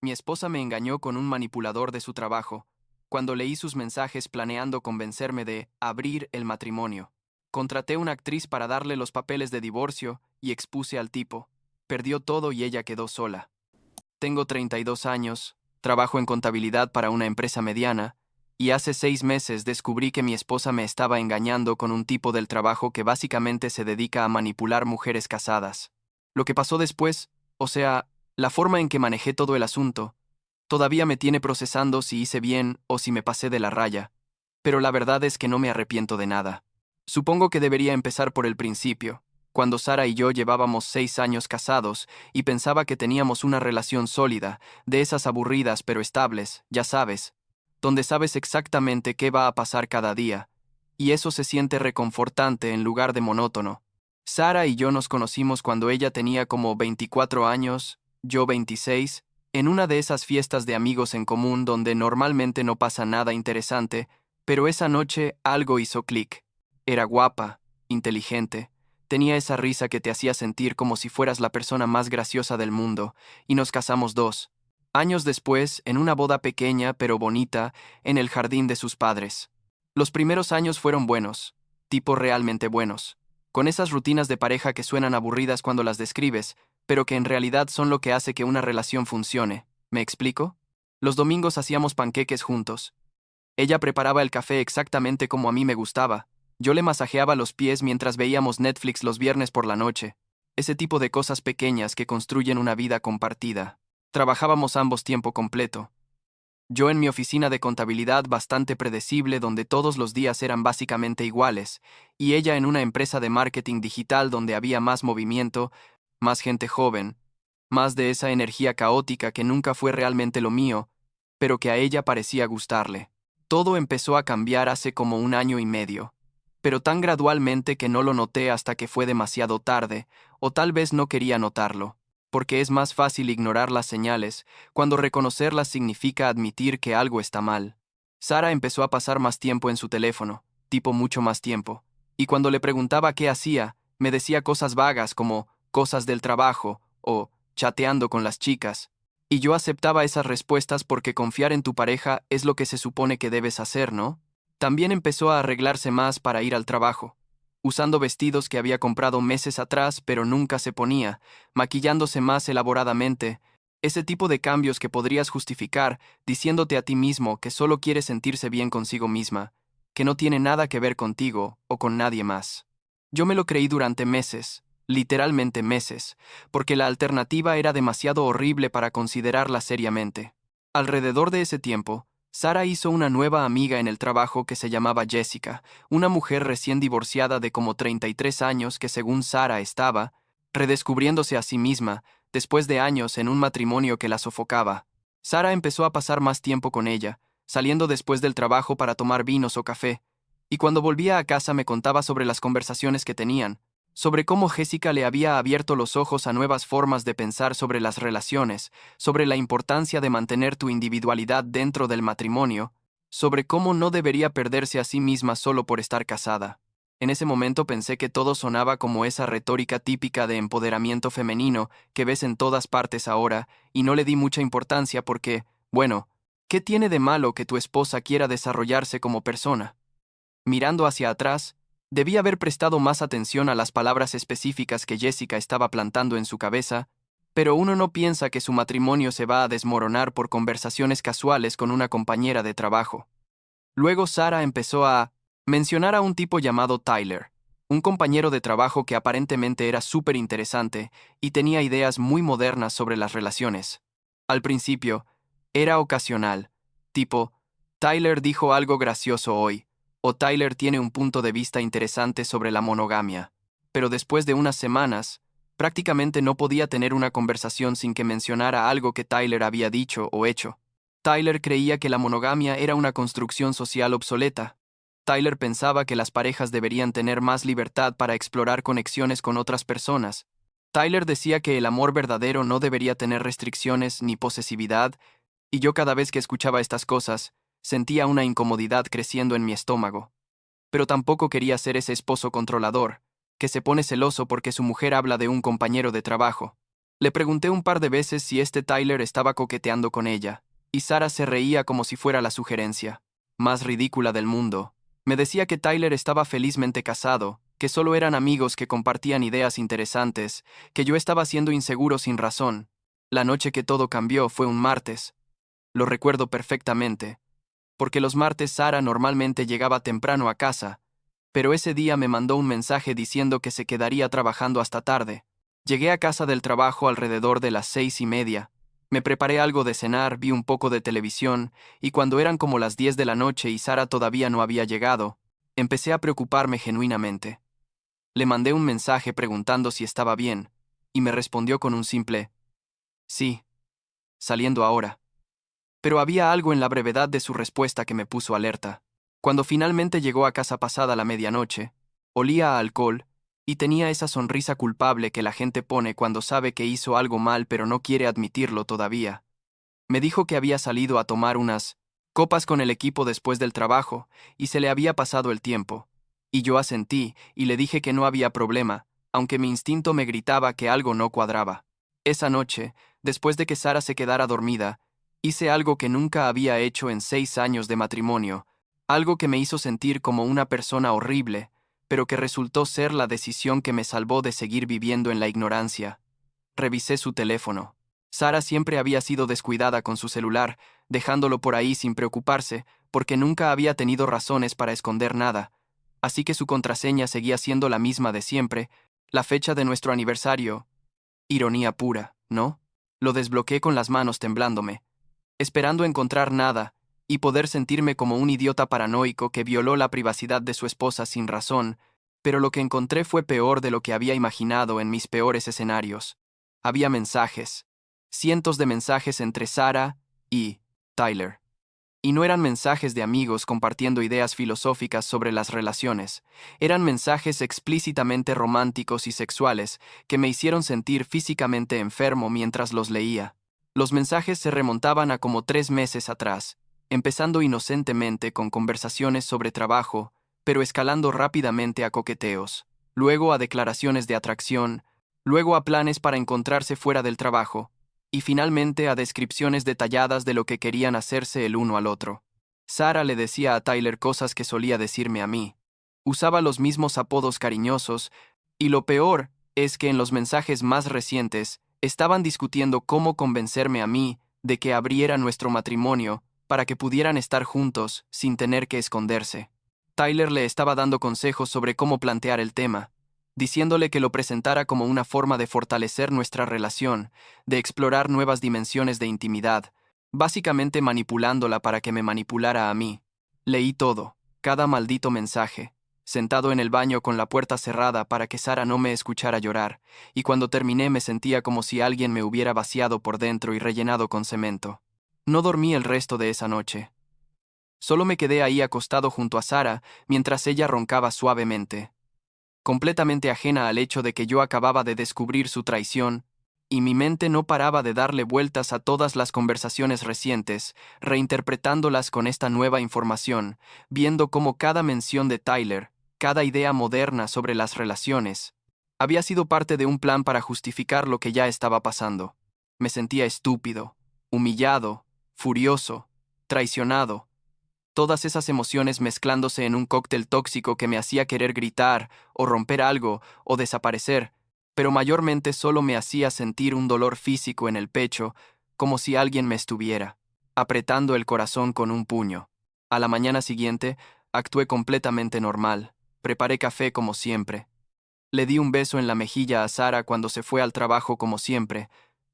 Mi esposa me engañó con un manipulador de su trabajo, cuando leí sus mensajes planeando convencerme de abrir el matrimonio. Contraté una actriz para darle los papeles de divorcio y expuse al tipo. Perdió todo y ella quedó sola. Tengo 32 años, trabajo en contabilidad para una empresa mediana, y hace 6 meses descubrí que mi esposa me estaba engañando con un tipo del trabajo que básicamente se dedica a manipular mujeres casadas. Lo que pasó después, o sea, la forma en que manejé todo el asunto, todavía me tiene procesando si hice bien o si me pasé de la raya, pero la verdad es que no me arrepiento de nada. Supongo que debería empezar por el principio, cuando Sara y yo llevábamos 6 años casados y pensaba que teníamos una relación sólida, de esas aburridas pero estables, ya sabes, donde sabes exactamente qué va a pasar cada día, y eso se siente reconfortante en lugar de monótono. Sara y yo nos conocimos cuando ella tenía como 24 años, yo 26, en una de esas fiestas de amigos en común donde normalmente no pasa nada interesante, pero esa noche algo hizo clic. Era guapa, inteligente, tenía esa risa que te hacía sentir como si fueras la persona más graciosa del mundo, y nos casamos 2 años después, en una boda pequeña pero bonita, en el jardín de sus padres. Los primeros años fueron buenos, tipo realmente buenos, con esas rutinas de pareja que suenan aburridas cuando las describes, pero que en realidad son lo que hace que una relación funcione. ¿Me explico? Los domingos hacíamos panqueques juntos. Ella preparaba el café exactamente como a mí me gustaba. Yo le masajeaba los pies mientras veíamos Netflix los viernes por la noche. Ese tipo de cosas pequeñas que construyen una vida compartida. Trabajábamos ambos tiempo completo. Yo en mi oficina de contabilidad bastante predecible donde todos los días eran básicamente iguales, y ella en una empresa de marketing digital donde había más movimiento, más gente joven, más de esa energía caótica que nunca fue realmente lo mío, pero que a ella parecía gustarle. Todo empezó a cambiar hace como 1 año y medio, pero tan gradualmente que no lo noté hasta que fue demasiado tarde, o tal vez no quería notarlo, porque es más fácil ignorar las señales, cuando reconocerlas significa admitir que algo está mal. Sara empezó a pasar más tiempo en su teléfono, tipo mucho más tiempo, y cuando le preguntaba qué hacía, me decía cosas vagas como cosas del trabajo o chateando con las chicas, y yo aceptaba esas respuestas porque confiar en tu pareja es lo que se supone que debes hacer, ¿no? También empezó a arreglarse más para ir al trabajo, usando vestidos que había comprado meses atrás pero nunca se ponía, maquillándose más elaboradamente, ese tipo de cambios que podrías justificar diciéndote a ti mismo que solo quiere sentirse bien consigo misma, que no tiene nada que ver contigo o con nadie más. Yo me lo creí durante meses, literalmente meses, porque la alternativa era demasiado horrible para considerarla seriamente. Alrededor de ese tiempo, Sara hizo una nueva amiga en el trabajo que se llamaba Jessica, una mujer recién divorciada de como 33 años que según Sara estaba redescubriéndose a sí misma, después de años en un matrimonio que la sofocaba. Sara empezó a pasar más tiempo con ella, saliendo después del trabajo para tomar vinos o café, y cuando volvía a casa me contaba sobre las conversaciones que tenían, sobre cómo Jessica le había abierto los ojos a nuevas formas de pensar sobre las relaciones, sobre la importancia de mantener tu individualidad dentro del matrimonio, sobre cómo no debería perderse a sí misma solo por estar casada. En ese momento pensé que todo sonaba como esa retórica típica de empoderamiento femenino que ves en todas partes ahora, y no le di mucha importancia porque, bueno, ¿qué tiene de malo que tu esposa quiera desarrollarse como persona? Mirando hacia atrás, debí haber prestado más atención a las palabras específicas que Jessica estaba plantando en su cabeza, pero uno no piensa que su matrimonio se va a desmoronar por conversaciones casuales con una compañera de trabajo. Luego Sara empezó a mencionar a un tipo llamado Tyler, un compañero de trabajo que aparentemente era súper interesante y tenía ideas muy modernas sobre las relaciones. Al principio, era ocasional, tipo, Tyler dijo algo gracioso hoy, o Tyler tiene un punto de vista interesante sobre la monogamia, pero después de unas semanas, prácticamente no podía tener una conversación sin que mencionara algo que Tyler había dicho o hecho. Tyler creía que la monogamia era una construcción social obsoleta. Tyler pensaba que las parejas deberían tener más libertad para explorar conexiones con otras personas. Tyler decía que el amor verdadero no debería tener restricciones ni posesividad, y yo cada vez que escuchaba estas cosas, sentía una incomodidad creciendo en mi estómago. Pero tampoco quería ser ese esposo controlador, que se pone celoso porque su mujer habla de un compañero de trabajo. Le pregunté un par de veces si Tyler estaba coqueteando con ella, y Sara se reía como si fuera la sugerencia más ridícula del mundo. Me decía que Tyler estaba felizmente casado, que solo eran amigos que compartían ideas interesantes, que yo estaba siendo inseguro sin razón. La noche que todo cambió fue un martes. Lo recuerdo perfectamente, porque los martes Sara normalmente llegaba temprano a casa, pero ese día me mandó un mensaje diciendo que se quedaría trabajando hasta tarde. Llegué a casa del trabajo alrededor de las 6:30. Me preparé algo de cenar, vi un poco de televisión, y cuando eran como las 10 de la noche y Sara todavía no había llegado, empecé a preocuparme genuinamente. Le mandé un mensaje preguntando si estaba bien, y me respondió con un simple sí, saliendo ahora. Pero había algo en la brevedad de su respuesta que me puso alerta. Cuando finalmente llegó a casa pasada la medianoche, olía a alcohol y tenía esa sonrisa culpable que la gente pone cuando sabe que hizo algo mal pero no quiere admitirlo todavía. Me dijo que había salido a tomar unas copas con el equipo después del trabajo y se le había pasado el tiempo. Y yo asentí y le dije que no había problema, aunque mi instinto me gritaba que algo no cuadraba. Esa noche, después de que Sara se quedara dormida, hice algo que nunca había hecho en 6 años de matrimonio, algo que me hizo sentir como una persona horrible, pero que resultó ser la decisión que me salvó de seguir viviendo en la ignorancia. Revisé su teléfono. Sara siempre había sido descuidada con su celular, dejándolo por ahí sin preocuparse, porque nunca había tenido razones para esconder nada. Así que su contraseña seguía siendo la misma de siempre, la fecha de nuestro aniversario. Ironía pura, ¿no? Lo desbloqueé con las manos temblándome, esperando encontrar nada, y poder sentirme como un idiota paranoico que violó la privacidad de su esposa sin razón, pero lo que encontré fue peor de lo que había imaginado en mis peores escenarios. Había mensajes, cientos de mensajes entre Sara y Tyler. Y no eran mensajes de amigos compartiendo ideas filosóficas sobre las relaciones, eran mensajes explícitamente románticos y sexuales que me hicieron sentir físicamente enfermo mientras los leía. Los mensajes se remontaban a como 3 meses atrás, empezando inocentemente con conversaciones sobre trabajo, pero escalando rápidamente a coqueteos, luego a declaraciones de atracción, luego a planes para encontrarse fuera del trabajo, y finalmente a descripciones detalladas de lo que querían hacerse el uno al otro. Sara le decía a Tyler cosas que solía decirme a mí. Usaba los mismos apodos cariñosos, y lo peor es que en los mensajes más recientes estaban discutiendo cómo convencerme a mí de que abriera nuestro matrimonio para que pudieran estar juntos sin tener que esconderse. Tyler le estaba dando consejos sobre cómo plantear el tema, diciéndole que lo presentara como una forma de fortalecer nuestra relación, de explorar nuevas dimensiones de intimidad, básicamente manipulándola para que me manipulara a mí. Leí todo, cada maldito mensaje, sentado en el baño con la puerta cerrada para que Sara no me escuchara llorar, y cuando terminé me sentía como si alguien me hubiera vaciado por dentro y rellenado con cemento. No dormí el resto de esa noche. Solo me quedé ahí acostado junto a Sara mientras ella roncaba suavemente, completamente ajena al hecho de que yo acababa de descubrir su traición, y mi mente no paraba de darle vueltas a todas las conversaciones recientes, reinterpretándolas con esta nueva información, viendo cómo cada mención de Tyler, cada idea moderna sobre las relaciones, había sido parte de un plan para justificar lo que ya estaba pasando. Me sentía estúpido, humillado, furioso, traicionado, todas esas emociones mezclándose en un cóctel tóxico que me hacía querer gritar, o romper algo, o desaparecer, pero mayormente solo me hacía sentir un dolor físico en el pecho, como si alguien me estuviera apretando el corazón con un puño. A la mañana siguiente, actué completamente normal, preparé café como siempre. Le di un beso en la mejilla a Sara cuando se fue al trabajo como siempre,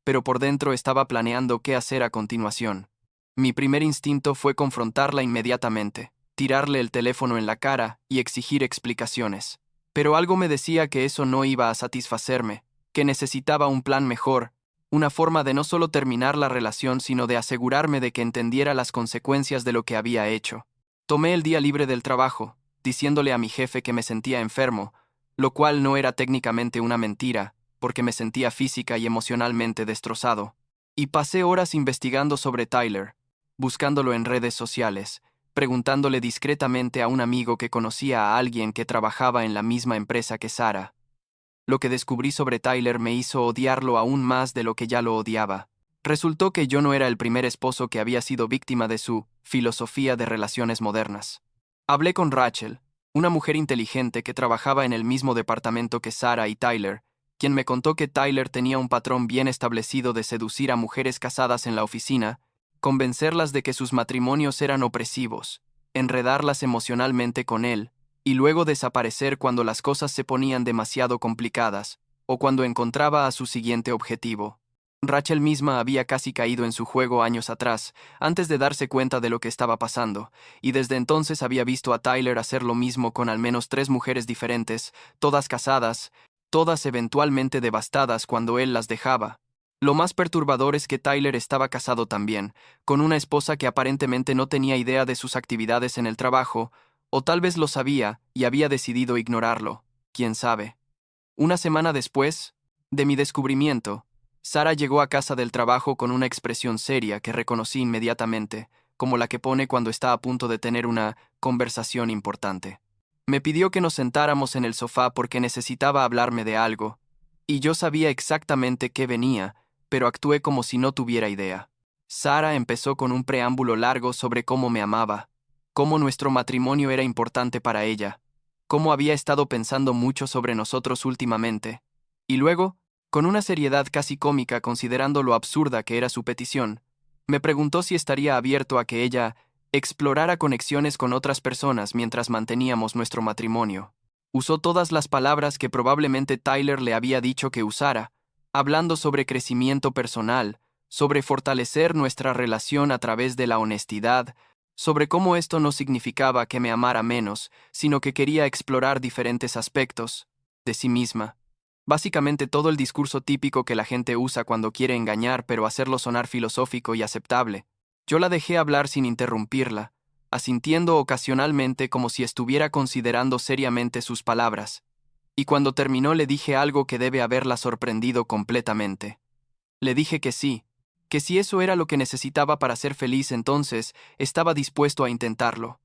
pero por dentro estaba planeando qué hacer a continuación. Mi primer instinto fue confrontarla inmediatamente, tirarle el teléfono en la cara y exigir explicaciones. Pero algo me decía que eso no iba a satisfacerme, que necesitaba un plan mejor, una forma de no solo terminar la relación, sino de asegurarme de que entendiera las consecuencias de lo que había hecho. Tomé el día libre del trabajo, diciéndole a mi jefe que me sentía enfermo, lo cual no era técnicamente una mentira, porque me sentía física y emocionalmente destrozado. Y pasé horas investigando sobre Tyler, buscándolo en redes sociales, preguntándole discretamente a un amigo que conocía a alguien que trabajaba en la misma empresa que Sara. Lo que descubrí sobre Tyler me hizo odiarlo aún más de lo que ya lo odiaba. Resultó que yo no era el primer esposo que había sido víctima de su filosofía de relaciones modernas. Hablé con Rachel, una mujer inteligente que trabajaba en el mismo departamento que Sarah y Tyler, quien me contó que Tyler tenía un patrón bien establecido de seducir a mujeres casadas en la oficina, convencerlas de que sus matrimonios eran opresivos, enredarlas emocionalmente con él, y luego desaparecer cuando las cosas se ponían demasiado complicadas, o cuando encontraba a su siguiente objetivo. Rachel misma había casi caído en su juego años atrás, antes de darse cuenta de lo que estaba pasando, y desde entonces había visto a Tyler hacer lo mismo con al menos 3 mujeres diferentes, todas casadas, todas eventualmente devastadas cuando él las dejaba. Lo más perturbador es que Tyler estaba casado también, con una esposa que aparentemente no tenía idea de sus actividades en el trabajo, o tal vez lo sabía y había decidido ignorarlo, quién sabe. Una semana después de mi descubrimiento, Sarah llegó a casa del trabajo con una expresión seria que reconocí inmediatamente, como la que pone cuando está a punto de tener una conversación importante. Me pidió que nos sentáramos en el sofá porque necesitaba hablarme de algo, y yo sabía exactamente qué venía, pero actué como si no tuviera idea. Sarah empezó con un preámbulo largo sobre cómo me amaba, cómo nuestro matrimonio era importante para ella, cómo había estado pensando mucho sobre nosotros últimamente, y luego, con una seriedad casi cómica considerando lo absurda que era su petición, me preguntó si estaría abierto a que ella explorara conexiones con otras personas mientras manteníamos nuestro matrimonio. Usó todas las palabras que probablemente Tyler le había dicho que usara, hablando sobre crecimiento personal, sobre fortalecer nuestra relación a través de la honestidad, sobre cómo esto no significaba que me amara menos, sino que quería explorar diferentes aspectos de sí misma. Básicamente todo el discurso típico que la gente usa cuando quiere engañar pero hacerlo sonar filosófico y aceptable. Yo la dejé hablar sin interrumpirla, asintiendo ocasionalmente como si estuviera considerando seriamente sus palabras. Y cuando terminó le dije algo que debe haberla sorprendido completamente. Le dije que si eso era lo que necesitaba para ser feliz entonces, estaba dispuesto a intentarlo.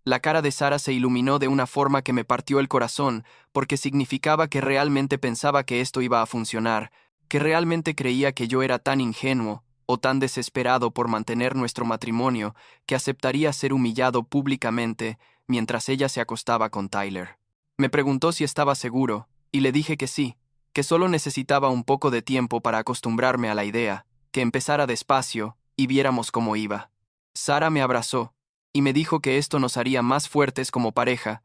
La cara de Sarah se iluminó de una forma que me partió el corazón, porque significaba que realmente pensaba que esto iba a funcionar, que realmente creía que yo era tan ingenuo o tan desesperado por mantener nuestro matrimonio que aceptaría ser humillado públicamente mientras ella se acostaba con Tyler. Me preguntó si estaba seguro, y le dije que sí, que solo necesitaba un poco de tiempo para acostumbrarme a la idea, que empezara despacio y viéramos cómo iba. Sarah me abrazó y me dijo que esto nos haría más fuertes como pareja,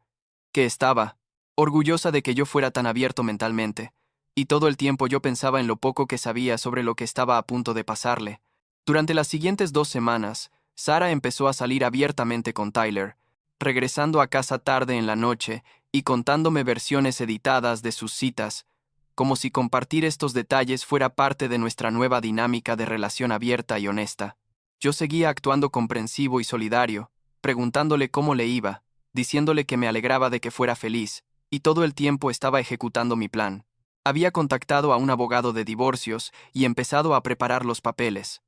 que estaba orgullosa de que yo fuera tan abierto mentalmente, y todo el tiempo yo pensaba en lo poco que sabía sobre lo que estaba a punto de pasarle. Durante las siguientes 2 semanas, Sarah empezó a salir abiertamente con Tyler, regresando a casa tarde en la noche y contándome versiones editadas de sus citas, como si compartir estos detalles fuera parte de nuestra nueva dinámica de relación abierta y honesta. Yo seguía actuando comprensivo y solidario, preguntándole cómo le iba, diciéndole que me alegraba de que fuera feliz, y todo el tiempo estaba ejecutando mi plan. Había contactado a un abogado de divorcios y empezado a preparar los papeles.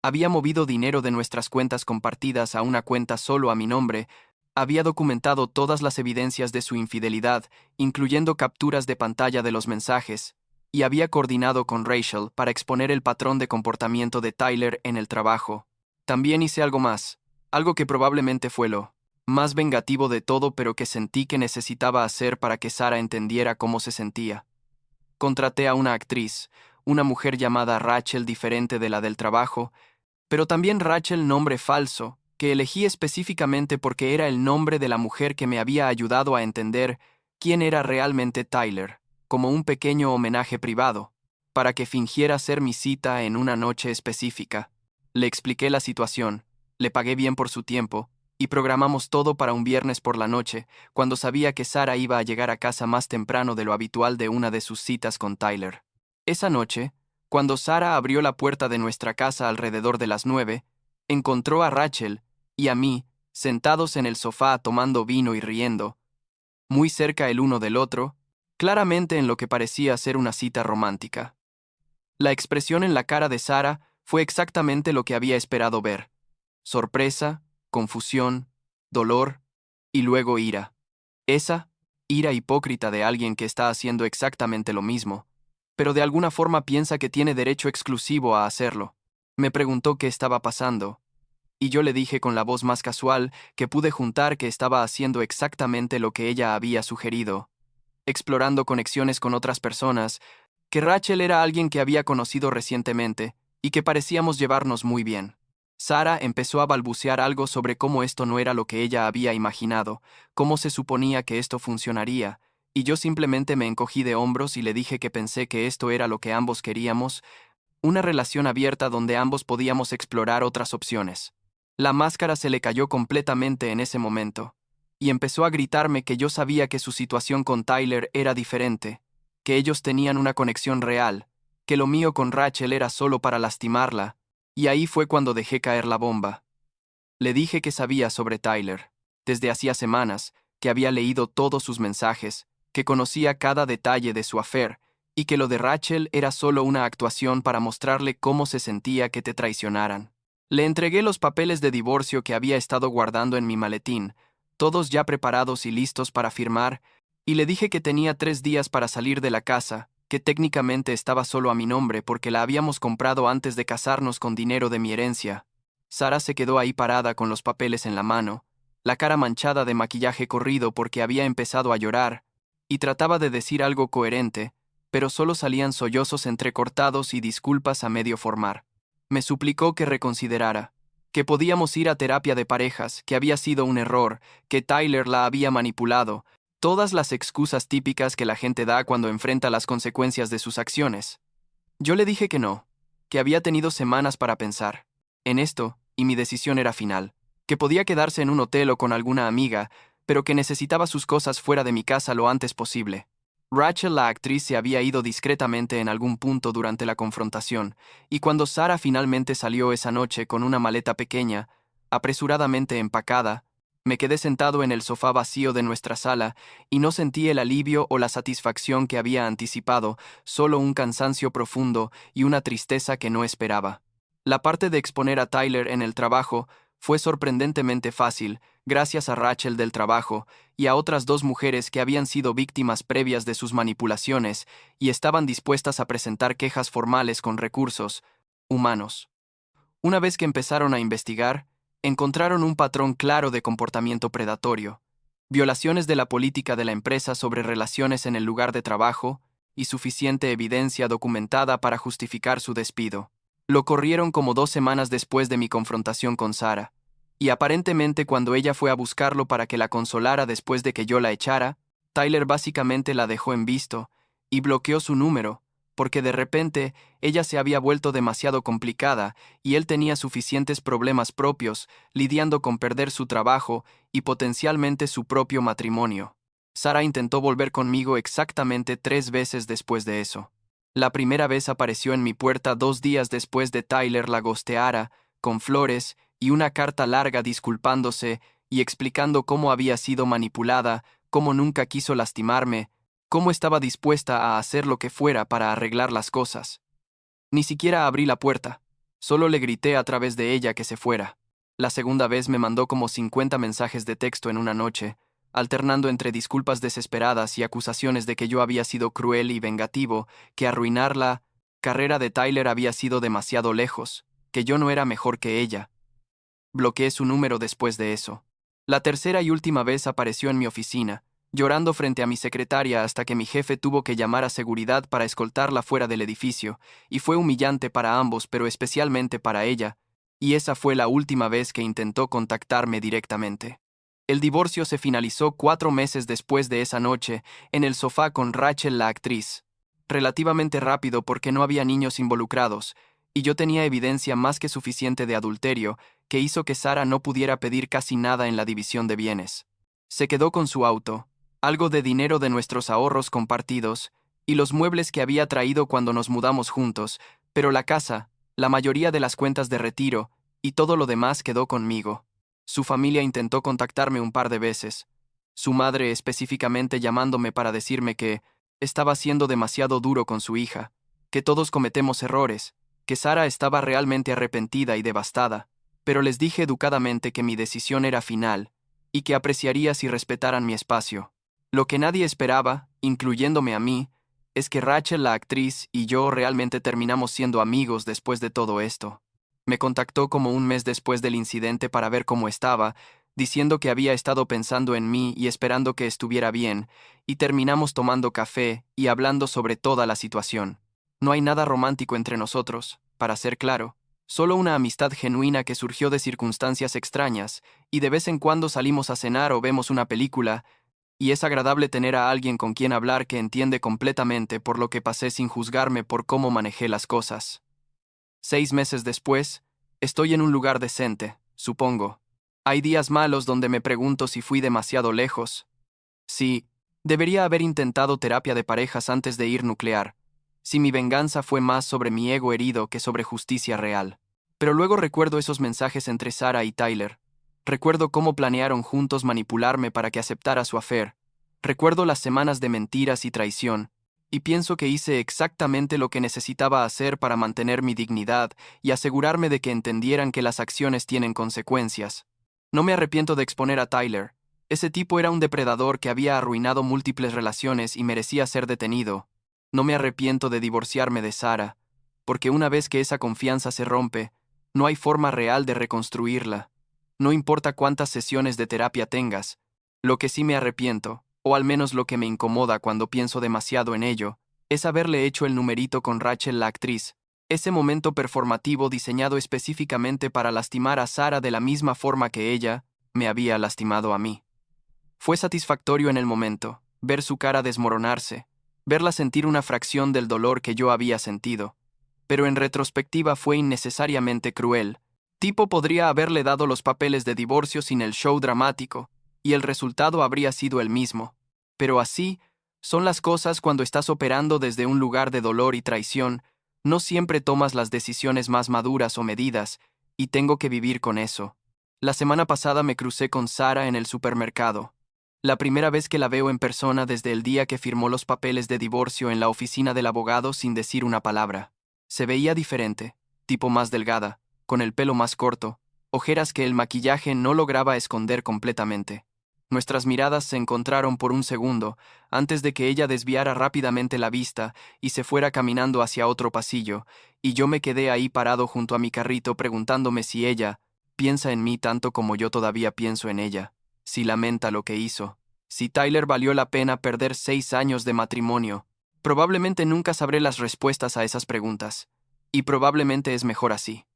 Había movido dinero de nuestras cuentas compartidas a una cuenta solo a mi nombre, había documentado todas las evidencias de su infidelidad, incluyendo capturas de pantalla de los mensajes, y había coordinado con Rachel para exponer el patrón de comportamiento de Tyler en el trabajo. También hice algo más, algo que probablemente fue lo más vengativo de todo, pero que sentí que necesitaba hacer para que Sarah entendiera cómo se sentía. Contraté a una actriz, una mujer llamada Rachel diferente de la del trabajo, pero también Rachel nombre falso, que elegí específicamente porque era el nombre de la mujer que me había ayudado a entender quién era realmente Tyler, como un pequeño homenaje privado, para que fingiera ser mi cita en una noche específica. Le expliqué la situación, le pagué bien por su tiempo, y programamos todo para un viernes por la noche, cuando sabía que Sarah iba a llegar a casa más temprano de lo habitual de una de sus citas con Tyler. Esa noche, cuando Sarah abrió la puerta de nuestra casa alrededor de las 9, encontró a Rachel y a mí sentados en el sofá tomando vino y riendo, muy cerca el uno del otro, claramente en lo que parecía ser una cita romántica. La expresión en la cara de Sarah fue exactamente lo que había esperado ver: sorpresa, confusión, dolor y luego ira. Esa ira hipócrita de alguien que está haciendo exactamente lo mismo, pero de alguna forma piensa que tiene derecho exclusivo a hacerlo. Me preguntó qué estaba pasando, y yo le dije con la voz más casual que pude juntar que estaba haciendo exactamente lo que ella había sugerido, explorando conexiones con otras personas, que Rachel era alguien que había conocido recientemente y que parecíamos llevarnos muy bien. Sara empezó a balbucear algo sobre cómo esto no era lo que ella había imaginado, cómo se suponía que esto funcionaría, y yo simplemente me encogí de hombros y le dije que pensé que esto era lo que ambos queríamos, una relación abierta donde ambos podíamos explorar otras opciones. La máscara se le cayó completamente en ese momento, y empezó a gritarme que yo sabía que su situación con Tyler era diferente, que ellos tenían una conexión real, que lo mío con Rachel era solo para lastimarla, y ahí fue cuando dejé caer la bomba. Le dije que sabía sobre Tyler, desde hacía semanas, que había leído todos sus mensajes, que conocía cada detalle de su affair, y que lo de Rachel era solo una actuación para mostrarle cómo se sentía que te traicionaran. Le entregué los papeles de divorcio que había estado guardando en mi maletín, todos ya preparados y listos para firmar, y le dije que tenía 3 días para salir de la casa, que técnicamente estaba solo a mi nombre porque la habíamos comprado antes de casarnos con dinero de mi herencia. Sara se quedó ahí parada con los papeles en la mano, la cara manchada de maquillaje corrido porque había empezado a llorar, y trataba de decir algo coherente, pero solo salían sollozos entrecortados y disculpas a medio formar. Me suplicó que reconsiderara, que podíamos ir a terapia de parejas, que había sido un error, que Tyler la había manipulado, todas las excusas típicas que la gente da cuando enfrenta las consecuencias de sus acciones. Yo le dije que no, que había tenido semanas para pensar en esto, y mi decisión era final, que podía quedarse en un hotel o con alguna amiga, pero que necesitaba sus cosas fuera de mi casa lo antes posible. Rachel, la actriz, se había ido discretamente en algún punto durante la confrontación, y cuando Sara finalmente salió esa noche con una maleta pequeña, apresuradamente empacada, me quedé sentado en el sofá vacío de nuestra sala y no sentí el alivio o la satisfacción que había anticipado, solo un cansancio profundo y una tristeza que no esperaba. La parte de exponer a Tyler en el trabajo fue sorprendentemente fácil, gracias a Rachel del trabajo y a otras 2 mujeres que habían sido víctimas previas de sus manipulaciones y estaban dispuestas a presentar quejas formales con recursos humanos. Una vez que empezaron a investigar, encontraron un patrón claro de comportamiento predatorio, violaciones de la política de la empresa sobre relaciones en el lugar de trabajo y suficiente evidencia documentada para justificar su despido. Lo corrieron como 2 semanas después de mi confrontación con Sara, y aparentemente cuando ella fue a buscarlo para que la consolara después de que yo la echara, Tyler básicamente la dejó en visto y bloqueó su número, porque de repente ella se había vuelto demasiado complicada y él tenía suficientes problemas propios, lidiando con perder su trabajo y potencialmente su propio matrimonio. Sara intentó volver conmigo exactamente 3 veces después de eso. La primera vez apareció en mi puerta 2 días después de Tyler la gosteara, con flores y una carta larga disculpándose y explicando cómo había sido manipulada, cómo nunca quiso lastimarme, cómo estaba dispuesta a hacer lo que fuera para arreglar las cosas. Ni siquiera abrí la puerta, solo le grité a través de ella que se fuera. La segunda vez me mandó como 50 mensajes de texto en una noche, alternando entre disculpas desesperadas y acusaciones de que yo había sido cruel y vengativo, que arruinar la carrera de Tyler había sido demasiado lejos, que yo no era mejor que ella. Bloqueé su número después de eso. La tercera y última vez apareció en mi oficina, llorando frente a mi secretaria hasta que mi jefe tuvo que llamar a seguridad para escoltarla fuera del edificio, y fue humillante para ambos, pero especialmente para ella, y esa fue la última vez que intentó contactarme directamente. El divorcio se finalizó 4 meses después de esa noche, en el sofá con Rachel la actriz. Relativamente rápido porque no había niños involucrados, y yo tenía evidencia más que suficiente de adulterio, que hizo que Sara no pudiera pedir casi nada en la división de bienes. Se quedó con su auto, algo de dinero de nuestros ahorros compartidos, y los muebles que había traído cuando nos mudamos juntos, pero la casa, la mayoría de las cuentas de retiro, y todo lo demás quedó conmigo. Su familia intentó contactarme un par de veces, su madre específicamente llamándome para decirme que estaba siendo demasiado duro con su hija, que todos cometemos errores, que Sara estaba realmente arrepentida y devastada, pero les dije educadamente que mi decisión era final, y que apreciaría si respetaran mi espacio. Lo que nadie esperaba, incluyéndome a mí, es que Rachel, la actriz, y yo realmente terminamos siendo amigos después de todo esto. Me contactó como un mes después del incidente para ver cómo estaba, diciendo que había estado pensando en mí y esperando que estuviera bien, y terminamos tomando café y hablando sobre toda la situación. No hay nada romántico entre nosotros, para ser claro, solo una amistad genuina que surgió de circunstancias extrañas, y de vez en cuando salimos a cenar o vemos una película, y es agradable tener a alguien con quien hablar que entiende completamente por lo que pasé sin juzgarme por cómo manejé las cosas. 6 meses después, estoy en un lugar decente, supongo. Hay días malos donde me pregunto si fui demasiado lejos. Si debería haber intentado terapia de parejas antes de ir nuclear. Si mi venganza fue más sobre mi ego herido que sobre justicia real. Pero luego recuerdo esos mensajes entre Sarah y Tyler. Recuerdo cómo planearon juntos manipularme para que aceptara su affair. Recuerdo las semanas de mentiras y traición. Y pienso que hice exactamente lo que necesitaba hacer para mantener mi dignidad y asegurarme de que entendieran que las acciones tienen consecuencias. No me arrepiento de exponer a Tyler. Ese tipo era un depredador que había arruinado múltiples relaciones y merecía ser detenido. No me arrepiento de divorciarme de Sarah, porque una vez que esa confianza se rompe, no hay forma real de reconstruirla. No importa cuántas sesiones de terapia tengas, lo que sí me arrepiento, o al menos lo que me incomoda cuando pienso demasiado en ello, es haberle hecho el numerito con Rachel la actriz, ese momento performativo diseñado específicamente para lastimar a Sarah de la misma forma que ella me había lastimado a mí. Fue satisfactorio en el momento, ver su cara desmoronarse, verla sentir una fracción del dolor que yo había sentido, pero en retrospectiva fue innecesariamente cruel. Tipo podría haberle dado los papeles de divorcio sin el show dramático, y el resultado habría sido el mismo. Pero así son las cosas cuando estás operando desde un lugar de dolor y traición, no siempre tomas las decisiones más maduras o medidas, y tengo que vivir con eso. La semana pasada me crucé con Sarah en el supermercado. La primera vez que la veo en persona desde el día que firmó los papeles de divorcio en la oficina del abogado sin decir una palabra. Se veía diferente, tipo más delgada, con el pelo más corto, ojeras que el maquillaje no lograba esconder completamente. Nuestras miradas se encontraron por un segundo, antes de que ella desviara rápidamente la vista y se fuera caminando hacia otro pasillo, y yo me quedé ahí parado junto a mi carrito preguntándome si ella piensa en mí tanto como yo todavía pienso en ella, si lamenta lo que hizo, si Tyler valió la pena perder 6 años de matrimonio. Probablemente nunca sabré las respuestas a esas preguntas, y probablemente es mejor así.